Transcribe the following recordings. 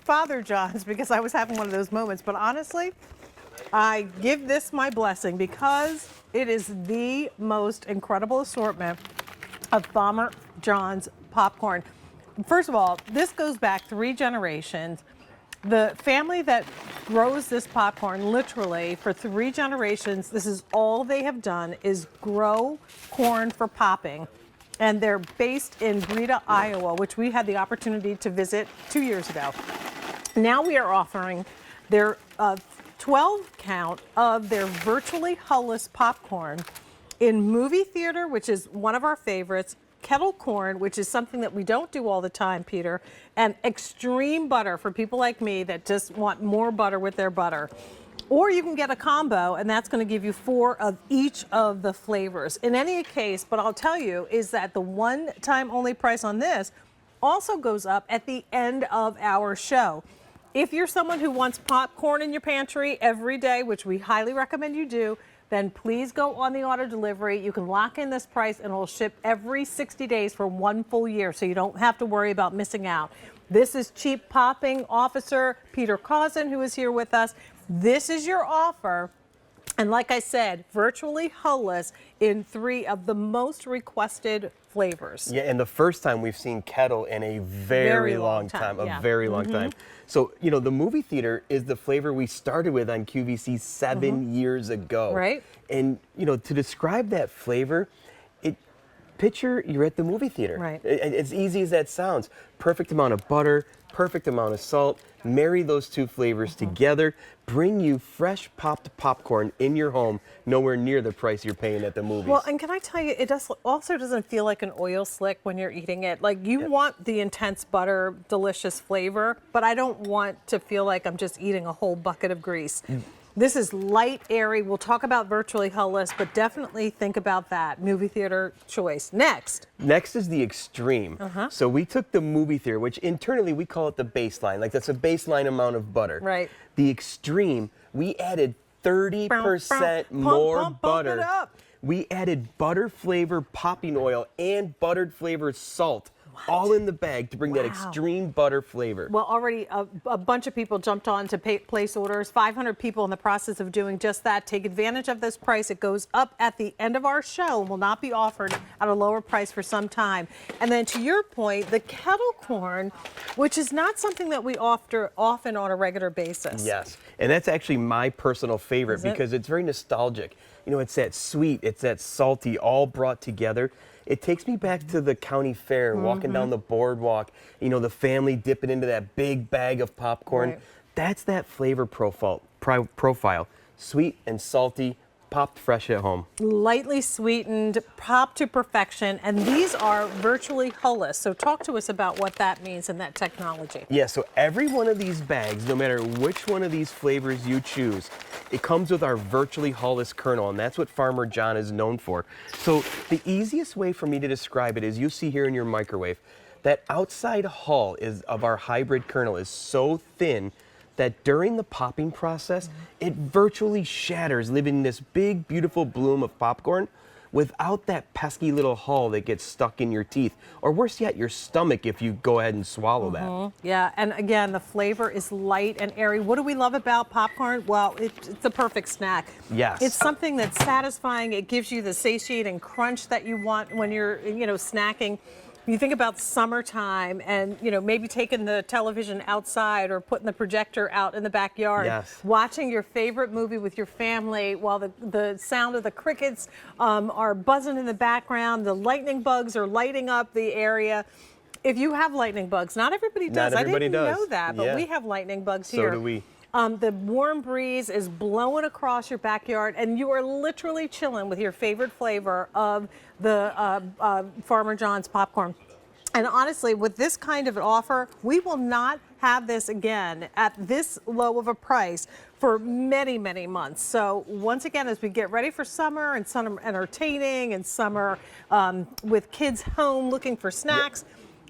Farmer Jon's because I was having one of those moments, but honestly, I give this my blessing because it is the most incredible assortment of Farmer Jon's popcorn. First of all, this goes back 3 generations. The family that grows this popcorn, literally for 3 generations, this is all they have done is grow corn for popping. And they're based in Breda, Iowa, which we had the opportunity to visit 2 years ago. Now we are offering their 12 count of their virtually Hulless popcorn in movie theater, which is one of our favorites, kettle corn, which is something that we don't do all the time, Peter, and extreme butter for people like me that just want more butter with their butter. Or you can get a combo, and that's going to give you 4 of each of the flavors. In any case, but I'll tell you is that the one-time only price on this also goes up at the end of our show. If you're someone who wants popcorn in your pantry every day, which we highly recommend you do, then please go on the auto delivery. You can lock in this price and it'll ship every 60 days for 1 full year, so you don't have to worry about missing out. This is Chief Popping Officer Peter Cousin, who is here with us. This is your offer. And like I said, virtually Hulless in 3 of the most requested flavors. Yeah, and the first time we've seen kettle in a very long time, yeah. a very long time. So, you know, the movie theater is the flavor we started with on QVC 7 years ago. Right. And, you know, to describe that flavor, picture you're at the movie theater. Right. As easy as that sounds. Perfect amount of butter, perfect amount of salt. Marry those 2 flavors together. Bring you fresh popped popcorn in your home, nowhere near the price you're paying at the movies. Well, and can I tell you, it also doesn't feel like an oil slick when you're eating it. Like, you want the intense butter, delicious flavor, but I don't want to feel like I'm just eating a whole bucket of grease. This is light, airy. We'll talk about virtually Hulless, but definitely think about that movie theater choice. Next is the extreme. So we took the movie theater, which internally we call it the baseline. Like, that's a baseline amount of butter. Right. The extreme, we added 30% more butter. It up. We added butter flavor popping oil and buttered flavored salt. All in the bag to bring that extreme butter flavor. Well, already a bunch of people jumped on to place orders. 500 people in the process of doing just that. Take advantage of this price. It goes up at the end of our show and will not be offered at a lower price for some time. And then to your point, the kettle corn, which is not something that we offer often on a regular basis. Yes, and that's actually my personal favorite because it's very nostalgic. You know, it's that sweet, it's that salty, all brought together. It takes me back to the county fair, walking down the boardwalk, you know, the family dipping into that big bag of popcorn. Right. That's that flavor profile. Sweet and salty, popped fresh at home. Lightly sweetened, popped to perfection, and these are virtually Hulless. So talk to us about what that means and that technology. Yeah, so every one of these bags, no matter which one of these flavors you choose, it comes with our virtually Hulless kernel, and that's what Farmer Jon is known for. So the easiest way for me to describe it is you see here in your microwave, that outside hull of our hybrid kernel is so thin that during the popping process, it virtually shatters, leaving this big, beautiful bloom of popcorn without that pesky little hull that gets stuck in your teeth, or worse yet, your stomach if you go ahead and swallow that. Yeah, and again, the flavor is light and airy. What do we love about popcorn? Well, it's the perfect snack. Yes. It's something that's satisfying. It gives you the satiating crunch that you want when you're, snacking. You think about summertime and, maybe taking the television outside or putting the projector out in the backyard. Yes. Watching your favorite movie with your family while the sound of the crickets are buzzing in the background. The lightning bugs are lighting up the area. If you have lightning bugs, not everybody does. Not everybody I didn't does. know that, but we have lightning bugs here. So do we. The warm breeze is blowing across your backyard, and you are literally chilling with your favorite flavor of the Farmer Jon's popcorn. And honestly, with this kind of an offer, we will not have this again at this low of a price for many, many months. So once again, as we get ready for summer and summer entertaining and summer with kids home looking for snacks,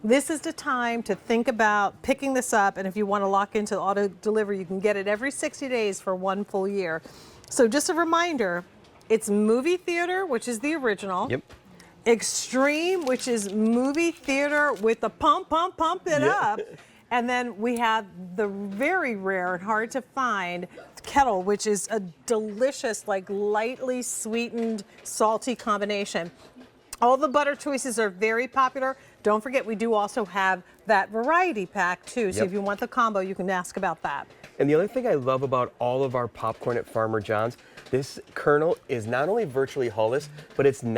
this is the time to think about picking this up. And if you want to lock into auto delivery, you can get it every 60 days for 1 full year. So just a reminder, it's movie theater, which is the original. Yep. Extreme, which is movie theater with the pump it up. And then we have the very rare and hard to find kettle, which is a delicious, like lightly sweetened, salty combination. All the butter choices are very popular. Don't forget, we do also have that variety pack too. So Yep. if you want the combo, you can ask about that. And the other thing I love about all of our popcorn at Farmer John's, this kernel is not only virtually Hulless, but it's